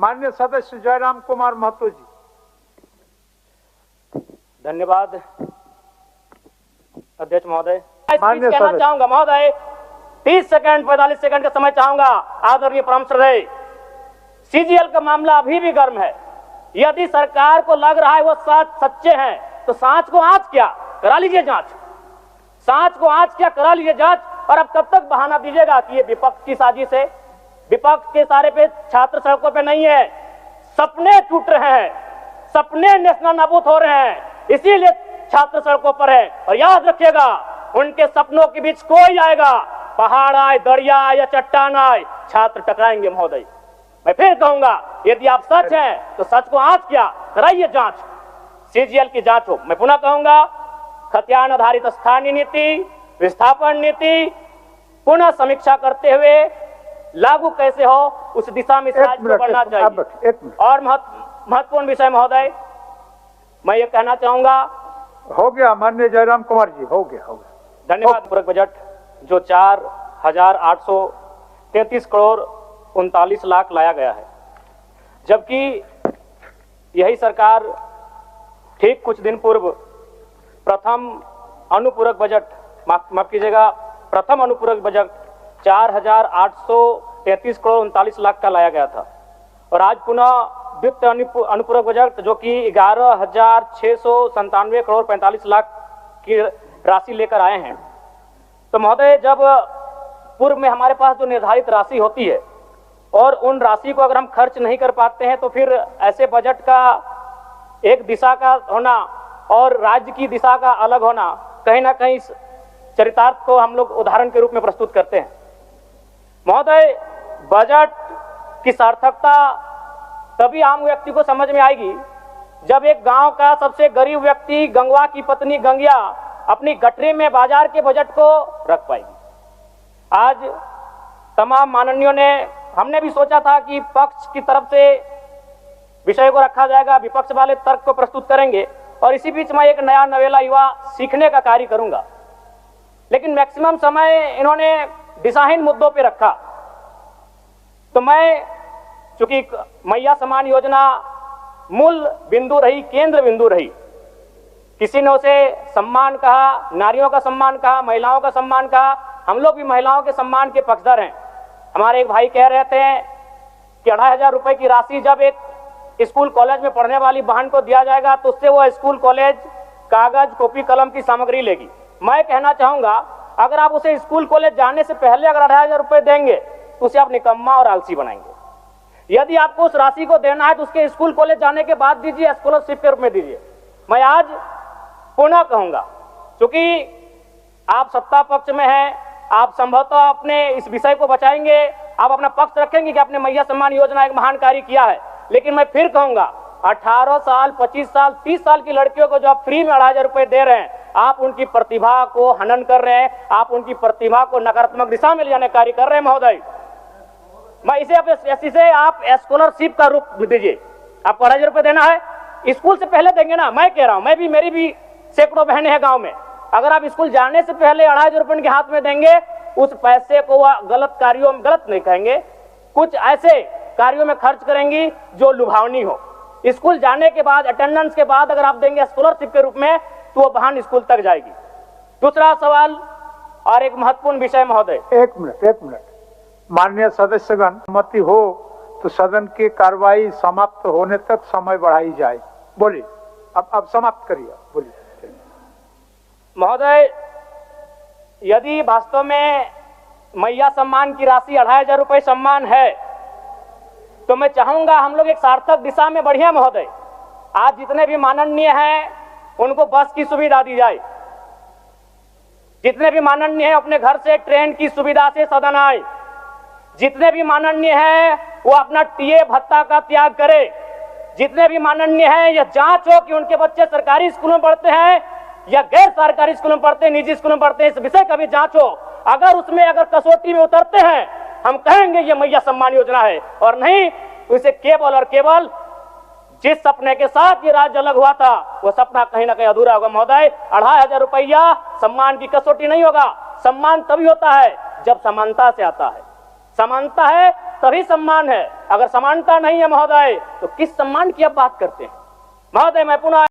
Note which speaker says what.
Speaker 1: माननीय सदस्य जयराम कुमार महतो जी।
Speaker 2: धन्यवाद अध्यक्ष महोदय।
Speaker 1: माननीय
Speaker 2: कहना चाहूंगा महोदय, 30 सेकंड 45 सेकंड का समय चाहूंगा। आदरणीय परम श्रद्धेय, सीजीएल का मामला अभी भी गर्म है। यदि सरकार को लग रहा है वो सच्चे हैं तो सांच को आंच क्या करा लीजिए जांच, सांच को आंच क्या करा लीजिए जांच। और अब कब तक बहाना दीजिएगा कि ये विपक्ष की साजिश है? विपक्ष के सारे पे छात्र सड़कों पे नहीं है, सपने टूट रहे हैं, सपने नेशनल नाबूद हो रहे हैं, इसीलिए छात्र सड़कों पर है। और याद रखिएगा, उनके सपनों के बीच कोई आएगा, पहाड़ आए, दरिया आए या चट्टान आए, छात्र टकराएंगे महोदय। मैं फिर कहूंगा, यदि आप सच हैं तो सच को आज क्या कराइए जांच, सीजीएल की जांच हो। मैं पुनः कहूंगा, खतियान आधारित स्थानीय नीति, विस्थापन नीति पुनः समीक्षा करते हुए लागू कैसे हो, उस दिशा में राज्य को बढ़ना चाहिए। और महत्वपूर्ण विषय महोदय, मैं ये कहना चाहूंगा,
Speaker 1: हो गया माननीय जयराम कुमार जी, हो गया।
Speaker 2: धन्यवाद। पूरक बजट जो 4,833 करोड़ 39 लाख लाया गया है, जबकि यही सरकार ठीक कुछ दिन पूर्व प्रथम अनुपूरक बजट, माफ कीजिएगा, प्रथम अनुपूरक बजट 4,833 करोड़ 39 लाख का लाया गया था। और आज पुनः द्वितीय अनुपूरक बजट जो कि 11,697 करोड़ 45 लाख की राशि लेकर आए हैं। तो महोदय, जब पूर्व में हमारे पास जो निर्धारित राशि होती है और उन राशि को अगर हम खर्च नहीं कर पाते हैं तो फिर ऐसे बजट का एक दिशा का होना और राज्य की दिशा का अलग होना, कहीं ना कहीं चरितार्थ को हम लोग उदाहरण के रूप में प्रस्तुत करते हैं। महोदय, बजट की सार्थकता तभी आम व्यक्ति को समझ में आएगी जब एक गांव का सबसे गरीब व्यक्ति, गंगवा की पत्नी गंगिया, अपनी गठरी में बाजार के बजट को रख पाएगी। आज तमाम माननीयों ने, हमने भी सोचा था कि पक्ष की तरफ से विषय को रखा जाएगा, विपक्ष वाले तर्क को प्रस्तुत करेंगे और इसी बीच मैं एक नया नवेला युवा सीखने का कार्य करूंगा। लेकिन मैक्सिमम समय इन्होंने दिशाहीन मुद्दों पे रखा। तो मैं, चूंकि मैया सम्मान योजना मूल बिंदु रही, केंद्र बिंदु रही, किसी ने उसे सम्मान कहा, नारियों का सम्मान कहा, महिलाओं का सम्मान कहा, हम लोग भी महिलाओं के सम्मान के पक्षधर हैं। हमारे एक भाई कह रहे थे कि 2,500 रुपए की राशि जब एक स्कूल कॉलेज में पढ़ने वाली बहन को दिया जाएगा तो उससे वो स्कूल कॉलेज कागज कॉपी कलम की सामग्री लेगी। मैं कहना चाहूंगा, अगर आप उसे स्कूल कॉलेज जाने से पहले अगर 2,500 रुपए देंगे तो उसे आप निकम्मा और आलसी बनाएंगे। यदि आपको उस राशि को देना है तो उसके स्कूल कॉलेज जाने के बाद दीजिए, स्कॉलरशिप के रूप में दीजिए। मैं आज पुनः कहूंगा, क्योंकि आप सत्ता पक्ष में हैं, आप संभवतः अपने इस विषय को बचाएंगे, आप अपना पक्ष रखेंगे कि आपने मैया सम्मान योजना एक महान कार्य किया है। लेकिन मैं फिर कहूंगा, 18 साल 25 साल 30 साल की लड़कियों को जो आप फ्री में 2,500 रुपए दे रहे हैं, आप उनकी प्रतिभा को हनन कर रहे हैं, आप उनकी प्रतिभा को नकारात्मक दिशा में ले जाने का कार्य कर रहे हैं महोदय। मैं इसे आप स्कॉलरशिप का रूप दीजिए। आपको 2,500 रुपए देना है, स्कूल से पहले देंगे ना। मैं कह रहा हूं, मेरी भी सैकड़ों बहनें हैं गांव में, अगर आप स्कूल जाने से पहले 2,500 रुपए उनके हाथ में देंगे, उस पैसे को वह गलत कार्यों में, गलत नहीं कहेंगे, कुछ ऐसे कार्यों में खर्च करेंगी जो लुभावनी हो। स्कूल जाने के बाद, अटेंडेंस के बाद अगर आप देंगे स्कॉलरशिप के रूप में तो वो बहन स्कूल तक जाएगी। दूसरा सवाल और एक महत्वपूर्ण विषय महोदय,
Speaker 1: एक मिनट माननीय सदस्यगण, सहमति हो तो सदन की कार्रवाई समाप्त होने तक समय बढ़ाई जाए। बोलिए, अब समाप्त करिए, बोलिए।
Speaker 2: महोदय, यदि वास्तव में मैया सम्मान की राशि 2,500 रुपए सम्मान है तो मैं चाहूंगा हम लोग एक सार्थक दिशा में बढ़िया महोदय। आज जितने भी माननीय हैं उनको बस की सुविधा दी जाए, जितने भी माननीय हैं अपने घर से ट्रेन की सुविधा से सदन आए, जितने भी माननीय हैं वो अपना टीए भत्ता का त्याग करे, जितने भी माननीय हैं यह जांच हो कि उनके बच्चे सरकारी स्कूलों में पढ़ते हैं या गैर सरकारी स्कूलों में पढ़ते हैं, निजी स्कूलों में पढ़ते हैं, इस विषय का भी जांच हो। अगर उसमें अगर कसौटी में उतरते हैं, हम कहेंगे ये मैया सम्मान योजना है, और नहीं तो इसे केवल और केवल जिस सपने के साथ ये राज्य अलग हुआ था वो सपना कहीं ना कहीं अधूरा होगा महोदय। 2,500 रुपया सम्मान की कसौटी नहीं होगा। सम्मान तभी होता है जब समानता से आता है, समानता है तभी सम्मान है, अगर समानता नहीं है महोदय तो किस सम्मान की आप बात करते हैं? महोदय मैं पुनः